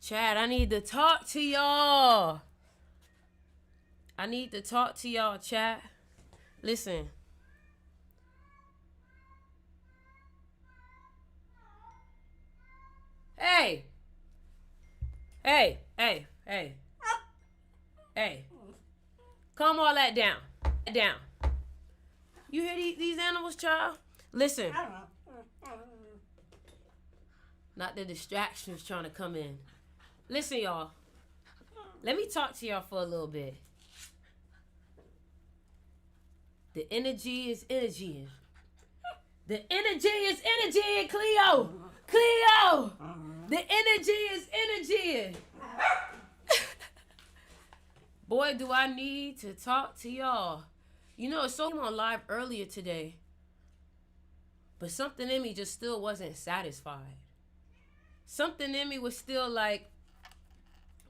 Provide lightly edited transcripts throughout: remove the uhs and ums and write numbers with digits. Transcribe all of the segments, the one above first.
Chad, I need to talk to y'all. I need to talk to y'all, chat. Listen. Hey. Hey. Hey. Hey. Hey. Calm all that down. Down. You hear these animals, child? Listen. Not the distractions trying to come in. Listen, y'all. Let me talk to y'all for a little bit. The energy is energy. The energy is energy, Cleo. Cleo. The energy is energy. Boy, do I need to talk to y'all. You know, so on live earlier today, but something in me just still wasn't satisfied. Something in me was still like,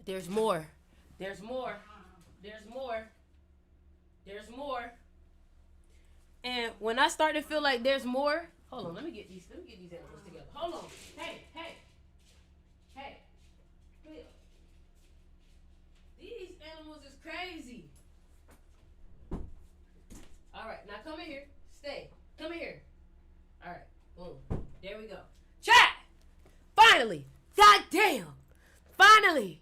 there's more. There's more. There's more. There's more. And when I start to feel like there's more, hold on, let me get these animals together. Hold on. Hey. Cleo. These animals is crazy. All right, now come in here. Stay. Come in here. All right, boom. There we go. Chat! Finally! God damn! Finally!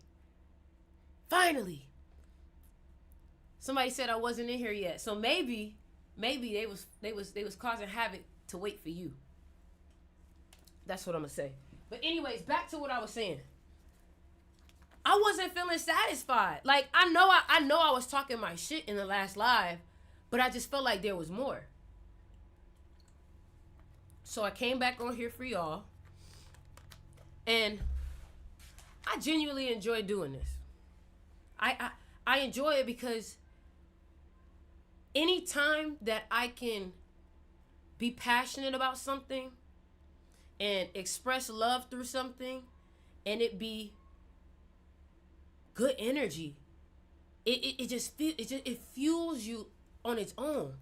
Somebody said I wasn't in here yet, so maybe they was causing havoc to wait for you. That's what I'm gonna say. But anyways, back to what I was saying. I wasn't feeling satisfied. Like I know I was talking my shit in the last live, but I just felt like there was more. So I came back on here for y'all, and I genuinely enjoy doing this. I enjoy it because anytime that I can be passionate about something and express love through something, and it be good energy, it fuels you on its own.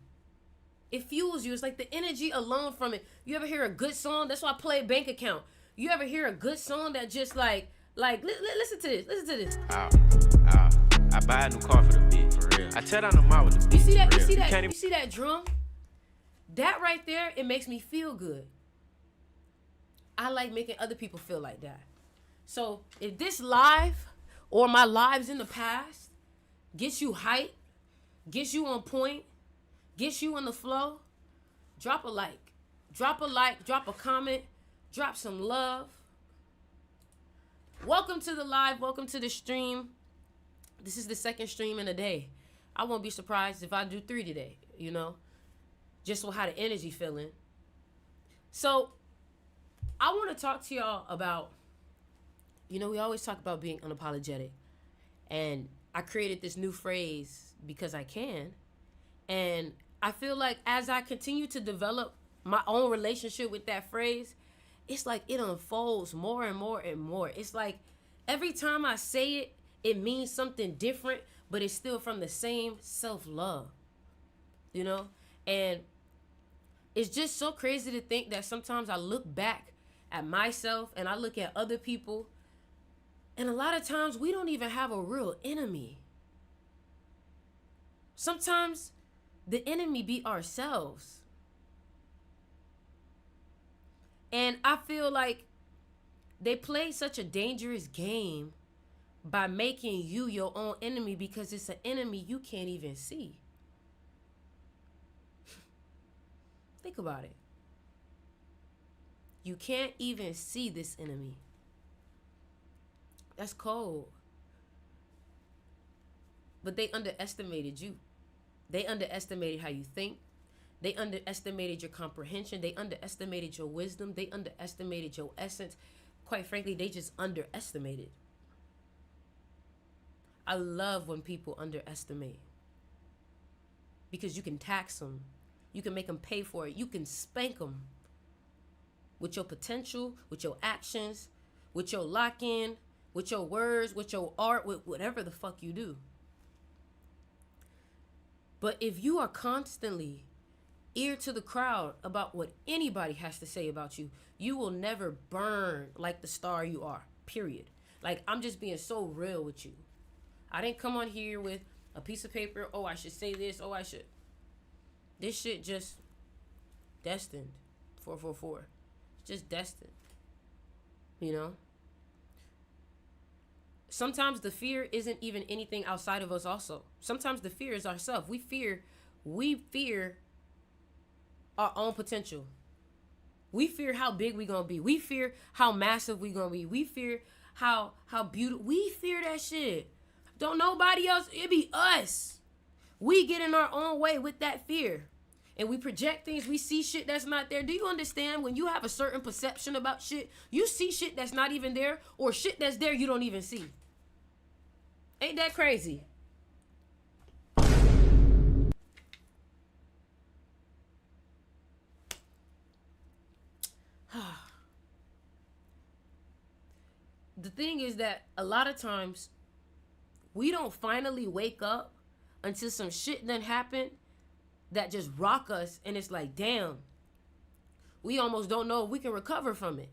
It fuels you. It's like the energy alone from it. You ever hear a good song? That's why I play Bank Account. You ever hear a good song that just like listen to this. Listen to this. I buy a new car for the beat, for real. I tear down the mall with the beat. You see that? You see that drum? That right there, it makes me feel good. I like making other people feel like that. So if this live or my lives in the past gets you hype, gets you on point, gets you in the flow, drop a like. Drop a comment, drop some love. Welcome to the live, welcome to the stream. This is the second stream in a day. I won't be surprised if I do 3 today, you know, just with how the energy feeling. So I want to talk to y'all about, you know, we always talk about being unapologetic. And I created this new phrase because I can. And I feel like as I continue to develop my own relationship with that phrase, it's like it unfolds more and more and more. It's like every time I say it, it means something different, but it's still from the same self-love, you know? And it's just so crazy to think that sometimes I look back at myself and I look at other people, and a lot of times we don't even have a real enemy. Sometimes the enemy be ourselves. And I feel like they play such a dangerous game by making you your own enemy, because it's an enemy you can't even see. Think about it. You can't even see this enemy. That's cold. But they underestimated you. They underestimated how you think. They underestimated your comprehension. They underestimated your wisdom. They underestimated your essence. Quite frankly, they just underestimated. I love when people underestimate, because you can tax them. You can make them pay for it. You can spank them with your potential, with your actions, with your lock-in, with your words, with your art, with whatever the fuck you do. But if you are constantly ear to the crowd about what anybody has to say about you, you will never burn like the star you are, period. Like, I'm just being so real with you. I didn't come on here with a piece of paper. Oh, I should say this. Oh, I should. This shit just destined. 444. It's just destined. You know? Sometimes the fear isn't even anything outside of us also. Sometimes the fear is ourselves. We fear our own potential. We fear how big we gonna be. We fear how massive we gonna be. We fear how beautiful. We fear that shit. Don't nobody else. It be us. We get in our own way with that fear. And we project things. We see shit that's not there. Do you understand when you have a certain perception about shit, you see shit that's not even there, or shit that's there you don't even see? Ain't that crazy? The thing is that a lot of times we don't finally wake up until some shit done happen that just rock us, and it's like, damn, we almost don't know if we can recover from it.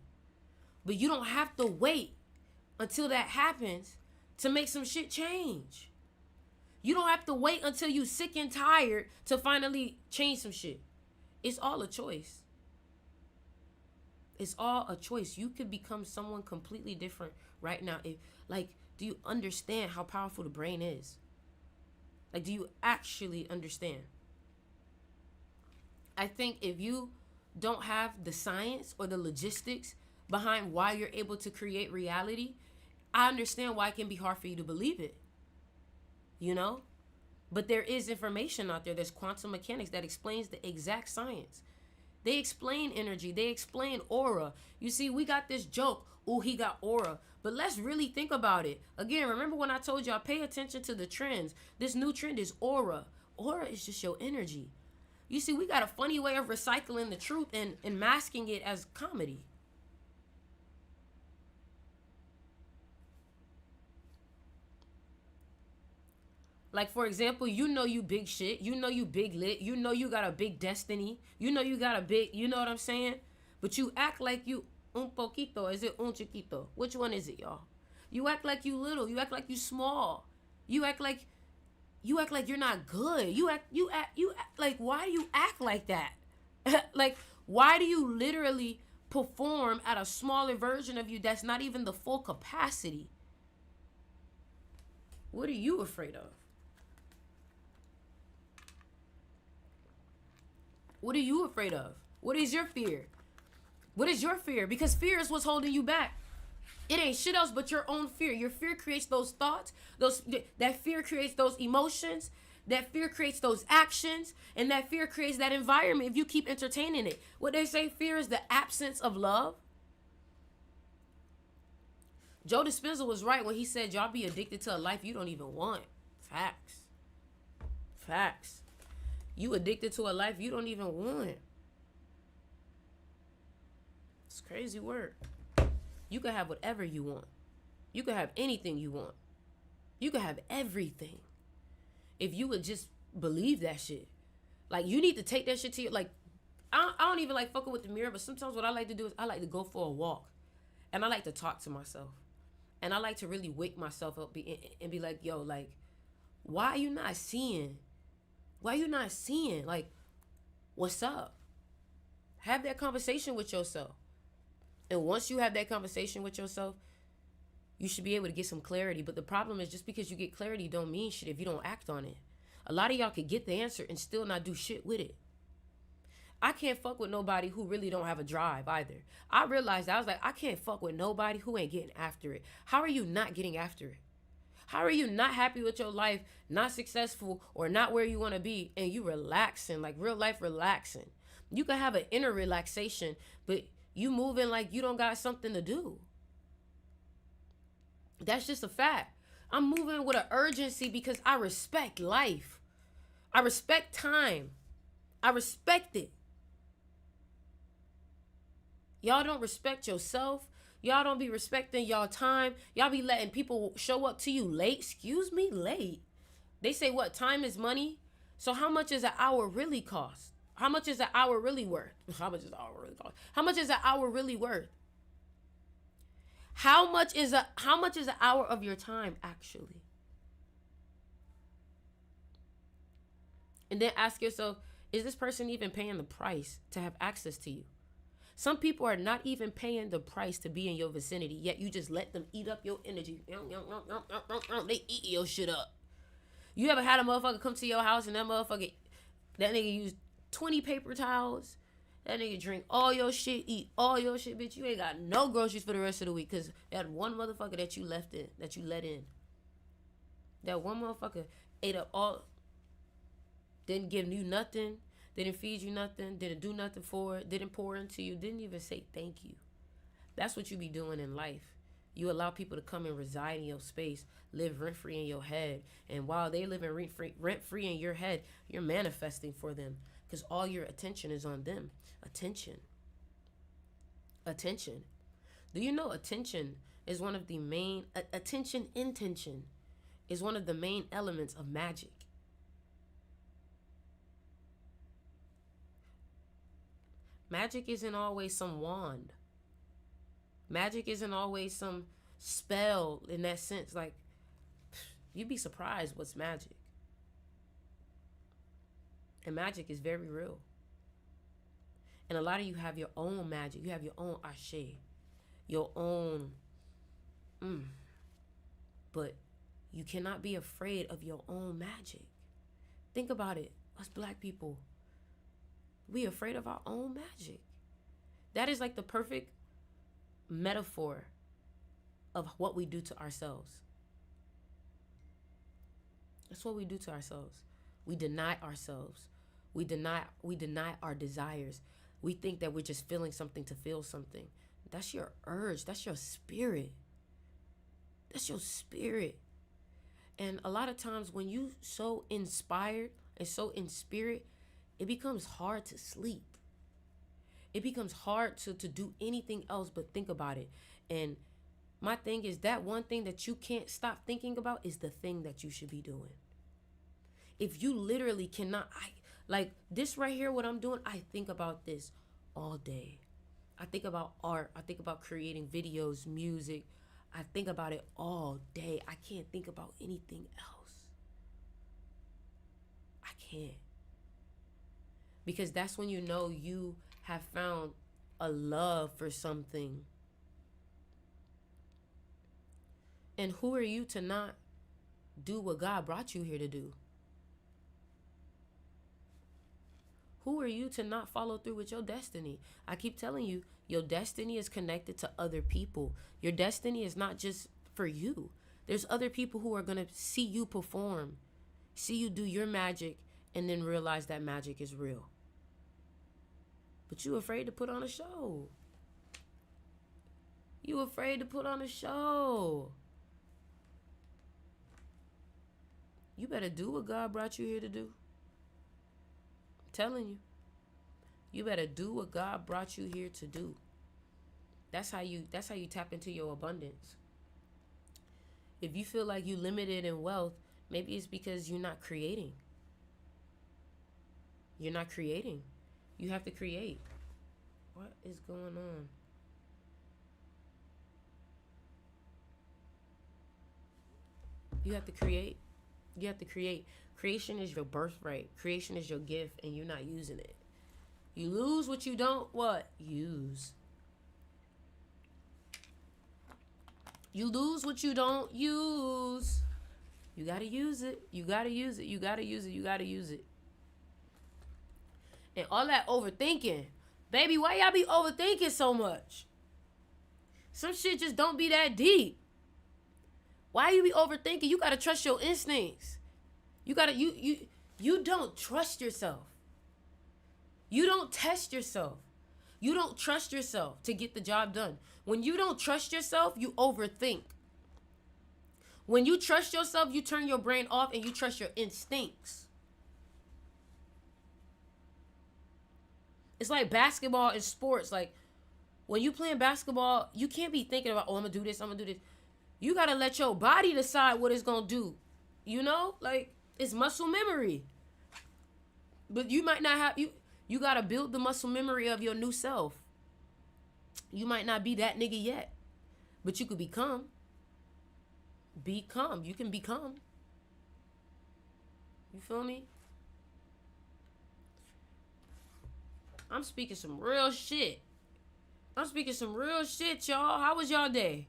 But you don't have to wait until that happens to make some shit change. You don't have to wait until you sick and tired to finally change some shit. It's all a choice. It's all a choice. You could become someone completely different right now. Do you understand how powerful the brain is? Like, do you actually understand? I think if you don't have the science or the logistics behind why you're able to create reality, I understand why it can be hard for you to believe it. You know? But there is information out there. There's quantum mechanics that explains the exact science. They explain energy. They explain aura. You see, we got this joke, oh, he got aura. But let's really think about it. Again, remember when I told y'all, pay attention to the trends. This new trend is aura. Aura is just your energy. You see, we got a funny way of recycling the truth and masking it as comedy. Like, for example, you know you big shit. You know you big lit. You know you got a big destiny. You know you got a big, you know what I'm saying? But you act like you un poquito. Is it un chiquito? Which one is it, y'all? You act like you little. You act like you small. You act like you're not good. You act like, why do you act like that? Like, why do you literally perform at a smaller version of you that's not even the full capacity? What are you afraid of? What are you afraid of? What is your fear? What is your fear? Because fear is what's holding you back. It ain't shit else but your own fear. Your fear creates those thoughts. That fear creates those emotions. That fear creates those actions. And that fear creates that environment if you keep entertaining it. What they say, fear is the absence of love. Joe Dispenza was right when he said y'all be addicted to a life you don't even want. Facts. Facts. You addicted to a life you don't even want. It's crazy work. You can have whatever you want. You can have anything you want. You can have everything. If you would just believe that shit. Like, you need to take that shit to your, like, I don't even like fucking with the mirror, but sometimes what I like to do is I like to go for a walk. And I like to talk to myself. And I like to really wake myself up and be like, yo, like, why are you not seeing? Why are you not seeing? Like, what's up? Have that conversation with yourself. And once you have that conversation with yourself, you should be able to get some clarity. But the problem is, just because you get clarity don't mean shit if you don't act on it. A lot of y'all could get the answer and still not do shit with it. I can't fuck with nobody who really don't have a drive either. I realized I was like, I can't fuck with nobody who ain't getting after it. How are you not getting after it? How are you not happy with your life, not successful, or not where you want to be, and you relaxing, like real life relaxing? You can have an inner relaxation, but you moving like you don't got something to do. That's just a fact. I'm moving with an urgency because I respect life. I respect time. I respect it. Y'all don't respect yourself. Y'all don't be respecting y'all time. Y'all be letting people show up to you late. Excuse me, late. They say what? Time is money. So how much is an hour really cost? How much is an hour really worth? How much is an hour really cost? How much is an hour really worth? How much is an hour of your time actually? And then ask yourself, is this person even paying the price to have access to you? Some people are not even paying the price to be in your vicinity, yet you just let them eat up your energy. They eat your shit up. You ever had a motherfucker come to your house and that nigga used 20 paper towels? That nigga drink all your shit, eat all your shit, bitch. You ain't got no groceries for the rest of the week because that one motherfucker that you let in. That one motherfucker ate up all, didn't give you nothing, didn't feed you nothing, didn't do nothing for it, didn't pour into you, didn't even say thank you. That's what you be doing in life. You allow people to come and reside in your space, live rent-free in your head. And while they live rent-free in your head, you're manifesting for them because all your attention is on them. Attention. Do you know attention is one of the main, intention is one of the main elements of magic. Magic isn't always some wand. Magic isn't always some spell in that sense. Like, you'd be surprised what's magic. And magic is very real. And a lot of you have your own magic. You have your own ashe. Your own. But you cannot be afraid of your own magic. Think about it. Us black people. We afraid of our own magic. That is like the perfect metaphor of what we do to ourselves. That's what we do to ourselves. We deny ourselves. We deny our desires. We think that we're just feeling something to feel something. That's your urge. That's your spirit. That's your spirit. And a lot of times when you so inspired and so in spirit, it becomes hard to sleep. It becomes hard to do anything else but think about it. And my thing is that one thing that you can't stop thinking about is the thing that you should be doing. If you literally cannot, like this right here, what I'm doing, I think about this all day. I think about art. I think about creating videos, music. I think about it all day. I can't think about anything else. I can't. Because that's when you know you have found a love for something. And who are you to not do what God brought you here to do? Who are you to not follow through with your destiny? I keep telling you, your destiny is connected to other people. Your destiny is not just for you. There's other people who are going to see you perform, see you do your magic, and then realize that magic is real. But you afraid to put on a show. You afraid to put on a show. You better do what God brought you here to do. I'm telling you. You better do what God brought you here to do. That's how you tap into your abundance. If you feel like you're limited in wealth, maybe it's because you're not creating. You're not creating. You have to create. What is going on? You have to create. You have to create. Creation is your birthright. Creation is your gift, and you're not using it. You lose what you don't use. You lose what you don't use. You gotta use it. You gotta use it. You gotta use it. You gotta use it. And all that overthinking. Baby, why y'all be overthinking so much? Some shit just don't be that deep. Why you be overthinking? You gotta trust your instincts. You don't trust yourself. You don't test yourself. You don't trust yourself to get the job done. When you don't trust yourself, you overthink. When you trust yourself, you turn your brain off and you trust your instincts. It's like basketball and sports. Like, when you playing basketball, you can't be thinking about, oh, I'm going to do this, I'm going to do this. You got to let your body decide what it's going to do. You know? Like, it's muscle memory. But you might not have, you got to build the muscle memory of your new self. You might not be that nigga yet. But you could become. Become. You can become. You feel me? I'm speaking some real shit. I'm speaking some real shit, y'all. How was y'all day?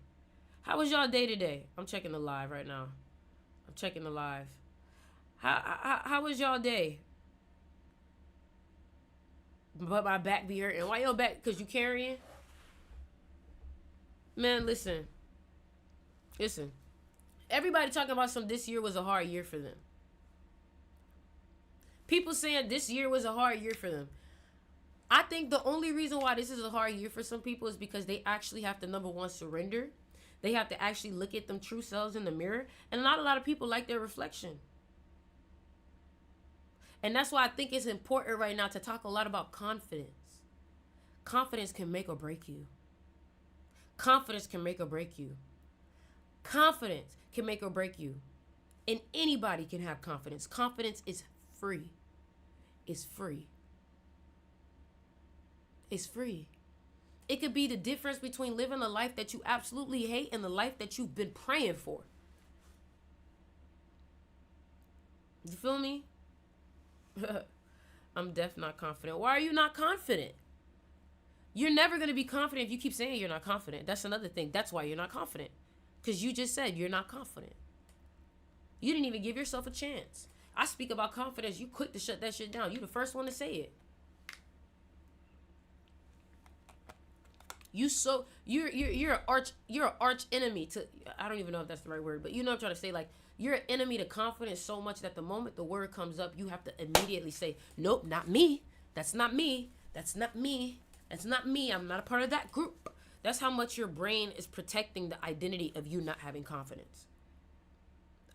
How was y'all day today? I'm checking the live right now. I'm checking the live. How was y'all day? But my back be hurting. Why your back? Because you carrying? Man, listen. Listen. Everybody talking about this year was a hard year for them. People saying this year was a hard year for them. I think the only reason why this is a hard year for some people is because they actually have to, number one, surrender. They have to actually look at them true selves in the mirror. And not a lot of people like their reflection. And that's why I think it's important right now to talk a lot about confidence. Confidence can make or break you. Confidence can make or break you. Confidence can make or break you. And anybody can have confidence. Confidence is free. It's free. It's free. It could be the difference between living a life that you absolutely hate and the life that you've been praying for. You feel me? I'm definitely not confident. Why are you not confident? You're never going to be confident if you keep saying you're not confident. That's another thing. That's why you're not confident. Because you just said you're not confident. You didn't even give yourself a chance. I speak about confidence. You quick to shut that shit down. You the first one to say it. You're an arch enemy to, I don't even know if that's the right word, but you know what I'm trying to say. Like, you're an enemy to confidence so much that the moment the word comes up, you have to immediately say, nope, not me. That's not me. That's not me. That's not me. I'm not a part of that group. That's how much your brain is protecting the identity of you not having confidence.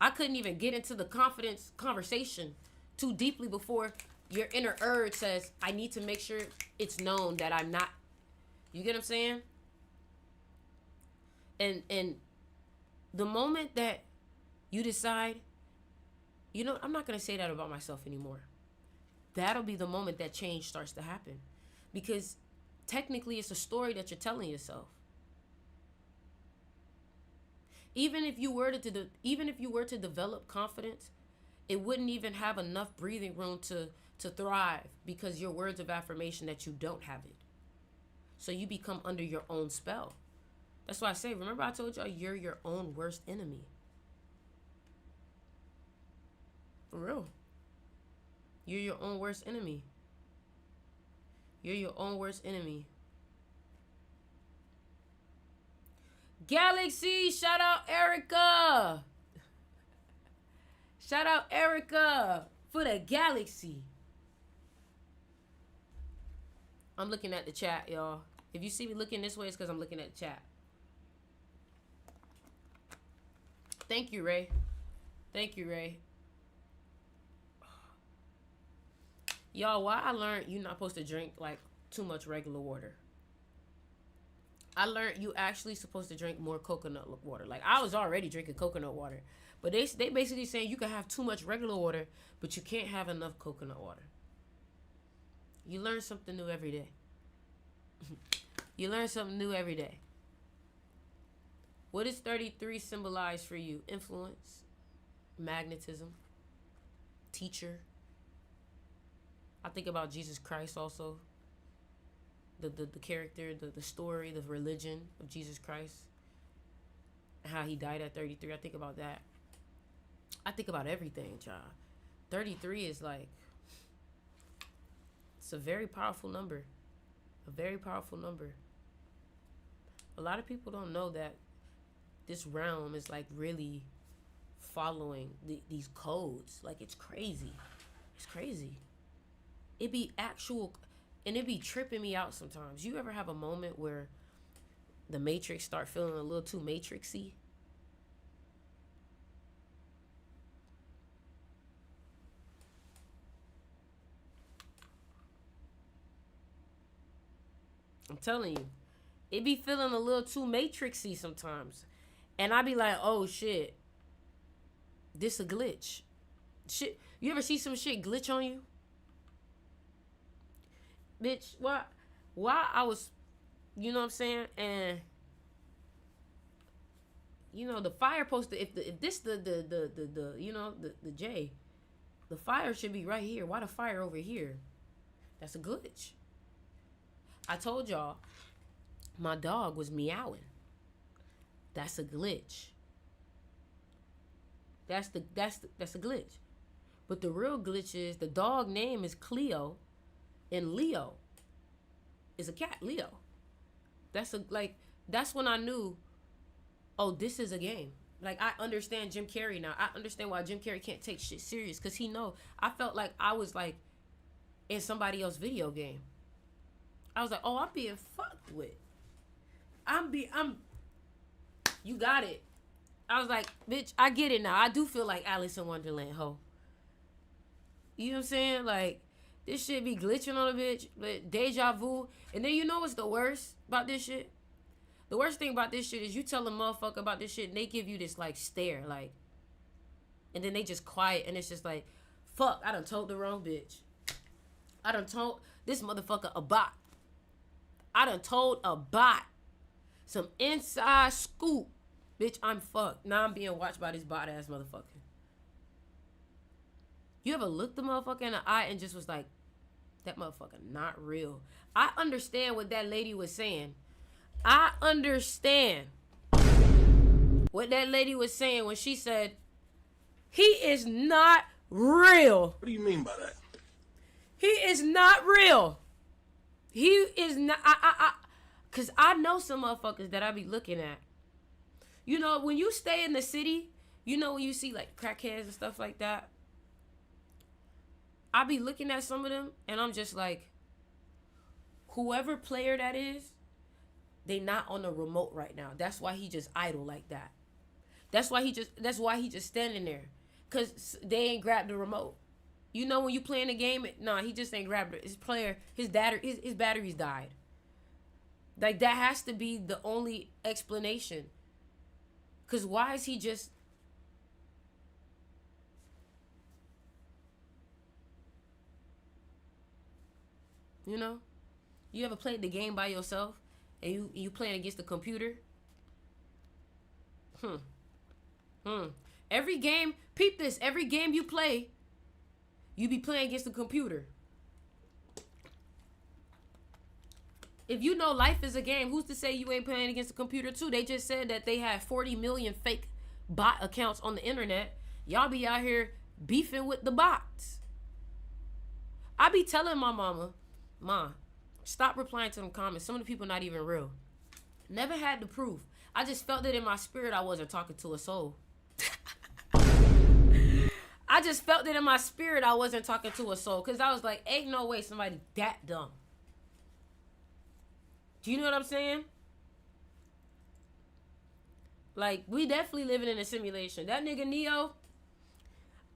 I couldn't even get into the confidence conversation too deeply before your inner urge says, I need to make sure it's known that I'm not. You get what I'm saying? And the moment that you decide, you know, I'm not going to say that about myself anymore. That'll be the moment that change starts to happen. Because technically it's a story that you're telling yourself. Even if you were to develop confidence, it wouldn't even have enough breathing room to thrive because your words of affirmation that you don't have it. So you become under your own spell. That's why I say, remember I told y'all you're your own worst enemy. For real. You're your own worst enemy. You're your own worst enemy. Galaxy, shout out Erica. Shout out Erica for the Galaxy. I'm looking at the chat, y'all. If you see me looking this way, it's because I'm looking at the chat. Thank you, Ray. Thank you, Ray. Y'all, why I learned you're not supposed to drink, like, too much regular water. I learned you actually supposed to drink more coconut water. Like, I was already drinking coconut water. But they basically saying you can have too much regular water, but you can't have enough coconut water. You learn something new every day. You learn something new every day. What does 33 symbolize for you? Influence, magnetism, teacher. I think about Jesus Christ also. The character, the story, the religion of Jesus Christ. How he died at 33. I think about that. I think about everything, child. 33 is like, it's a very powerful number. A very powerful number. A lot of people don't know that this realm is like really following these codes. Like, it's crazy. It's crazy. It be actual, and it be tripping me out sometimes. You ever have a moment where the Matrix start feeling a little too matrixy? I'm telling you, it be feeling a little too matrixy sometimes. And I be like, oh shit, this a glitch. Shit, you ever see some shit glitch on you? Bitch, why I was, you know what I'm saying? And the fire poster. If this the you know the J, the fire should be right here. Why the fire over here? That's a glitch. I told y'all, my dog was meowing. That's a glitch. That's a glitch. But the real glitch is the dog name is Cleo, and Leo is a cat. Leo. That's when I knew, oh, this is a game. Like, I understand Jim Carrey now. I understand why Jim Carrey can't take shit serious, because he know. I felt like I was like in somebody else's video game. I was like, oh, I'm being fucked with. You got it. I was like, bitch, I get it now. I do feel like Alice in Wonderland, ho. You know what I'm saying? Like, this shit be glitching on a bitch, but deja vu. And then you know what's the worst about this shit? The worst thing about this shit is you tell a motherfucker about this shit and they give you this, like, stare, like, and then they just quiet and it's just like, fuck, I done told the wrong bitch. I done told this motherfucker a bot. I done told a bot some inside scoop. Bitch, I'm fucked. Now I'm being watched by this bot ass motherfucker. You ever looked the motherfucker in the eye and just was like, that motherfucker not real? I understand what that lady was saying. I understand what that lady was saying when she said, he is not real. What do you mean by that? He is not real. He is not. Cause I know some motherfuckers that I be looking at. You know, when you stay in the city, you know, when you see like crackheads and stuff like that, I be looking at some of them and I'm just like, whoever player that is, they not on the remote right now. That's why he just idle like that. That's why he just standing there. Cause they ain't grabbed the remote. You know, when you playing the game, he just ain't grabbed it. His batteries died. Like, that has to be the only explanation. Cause why is he just... You know? You ever played the game by yourself? And you playing against the computer? Every game... Peep this. Every game you play, you be playing against the computer. If you know life is a game, who's to say you ain't playing against the computer too? They just said that they had 40 million fake bot accounts on the internet. Y'all be out here beefing with the bots. I be telling my mama, Ma, stop replying to them comments. Some of the people not even real. Never had the proof. I just felt it in my spirit I wasn't talking to a soul. I just felt it in my spirit I wasn't talking to a soul. Because I was like, ain't no way somebody that dumb. Do you know what I'm saying? Like, we definitely living in a simulation. That nigga Neo,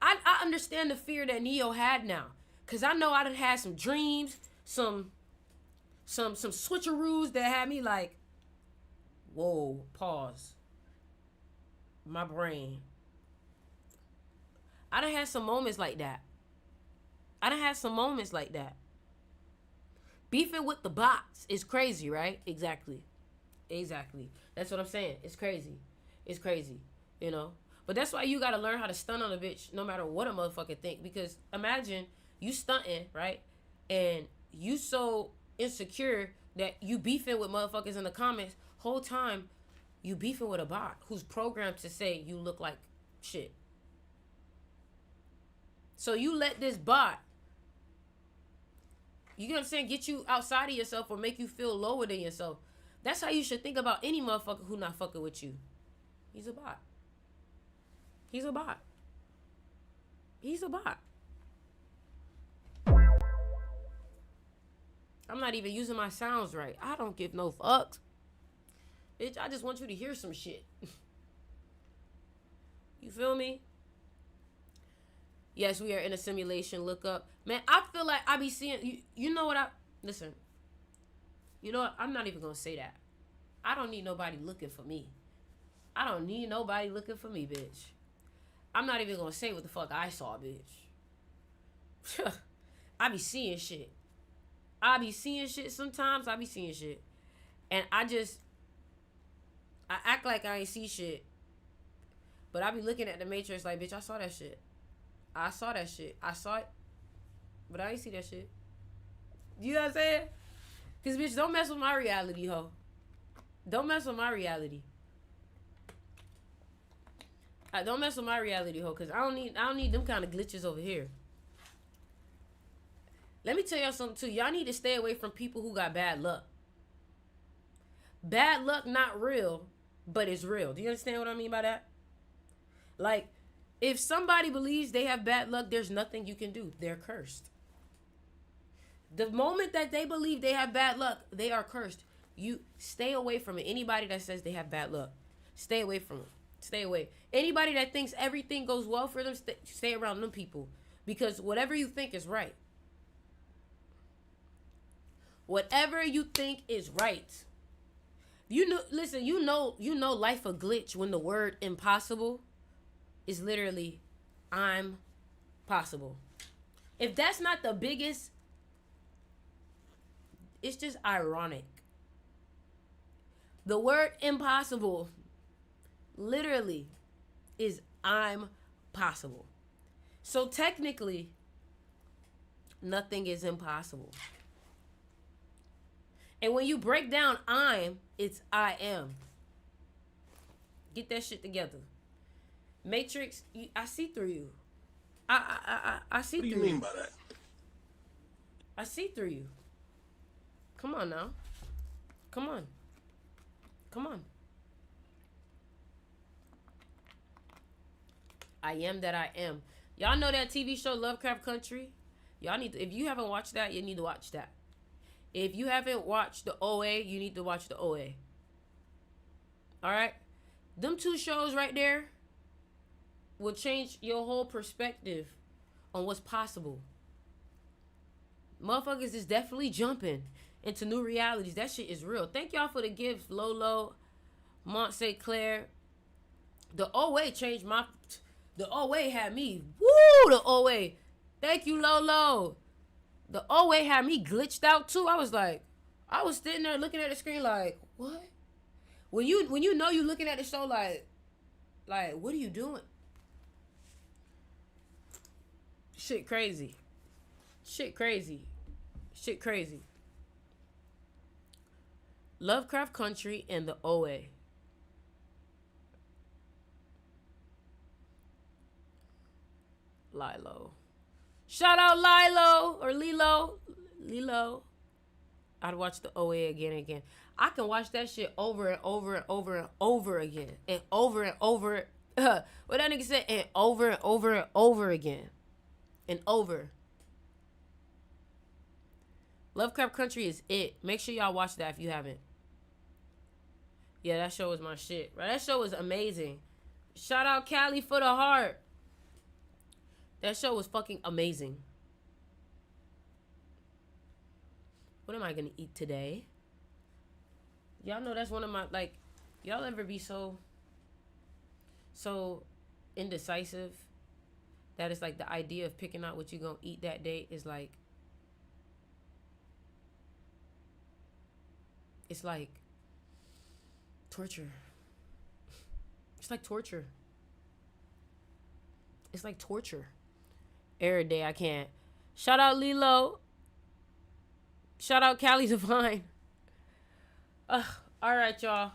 I understand the fear that Neo had now. Because I know I done had some dreams, some switcheroos that had me like, whoa, pause. My brain. I done had some moments like that. Beefing with the bots is crazy, right? Exactly. That's what I'm saying. It's crazy. You know? But that's why you gotta learn how to stun on a bitch no matter what a motherfucker think. Because imagine you stunting, right? And you so insecure that you beefing with motherfuckers in the comments. Whole time you beefing with a bot who's programmed to say you look like shit. So you let this bot, you get what I'm saying, get you outside of yourself or make you feel lower than yourself. That's how you should think about any motherfucker who not fucking with you. He's a bot. I'm not even using my sounds right. I don't give no fucks. Bitch, I just want you to hear some shit. You feel me? Yes, we are in a simulation. Look up. Man, I feel like I be seeing... You know what Listen. You know what? I'm not even going to say that. I don't need nobody looking for me. Bitch. I'm not even going to say what the fuck I saw, bitch. I be seeing shit. Sometimes. And I act like I ain't see shit. But I be looking at the Matrix like, bitch, I saw that shit. I saw that shit. I saw it, but I ain't see that shit. You know what I'm saying? Cause bitch, don't mess with my reality, ho. Don't mess with my reality. Don't mess with my reality, ho. Cause I don't need them kind of glitches over here. Let me tell y'all something too. Y'all need to stay away from people who got bad luck. Bad luck not real, but it's real. Do you understand what I mean by that? Like, if somebody believes they have bad luck, there's nothing you can do. They're cursed. The moment that they believe they have bad luck, they are cursed. You stay away from it. Anybody that says they have bad luck, stay away from them. Stay away. Anybody that thinks everything goes well for them, stay around them people. Because whatever you think is right. Whatever you think is right. You know, listen, you know life a glitch when the word impossible is literally I'm possible. If that's not the biggest, it's just ironic. The word impossible literally is I'm possible. So technically, nothing is impossible. And when you break down it's I am. Get that shit together. Matrix, I see through you. I see through you. What do you mean by that? I see through you. Come on now. Come on. Come on. I am that I am. Y'all know that TV show Lovecraft Country? Y'all need to, if you haven't watched that, you need to watch that. If you haven't watched the OA, you need to watch the OA. Alright? Them two shows right there will change your whole perspective on what's possible. Motherfuckers is definitely jumping into new realities. That shit is real. Thank y'all for the gifts, Lolo, Mont St. Clair. The OA changed my... The OA had me... Woo! The OA. Thank you, Lolo. The OA had me glitched out, too. I was like... I was sitting there looking at the screen like, what? When you know you looking at the show like, what are you doing? Shit crazy. Shit crazy. Shit crazy. Lovecraft Country and the OA. Lilo. Shout out Lilo or Lilo. Lilo. I'd watch the OA again and again. I can watch that shit over and over and over and over again. And over and over. What that nigga said? And over and over and over again. And over. Lovecraft Country is it. Make sure y'all watch that if you haven't. Yeah, that show was my shit. Right? That show was amazing. Shout out Cali for the heart. That show was fucking amazing. What am I gonna eat today? Y'all know that's one of my, like, y'all ever be so indecisive that it's like the idea of picking out what you gonna eat that day is like, it's like torture. It's like torture. It's like torture. Every day I can't. Shout out Lilo. Shout out Cali Divine. All right, y'all.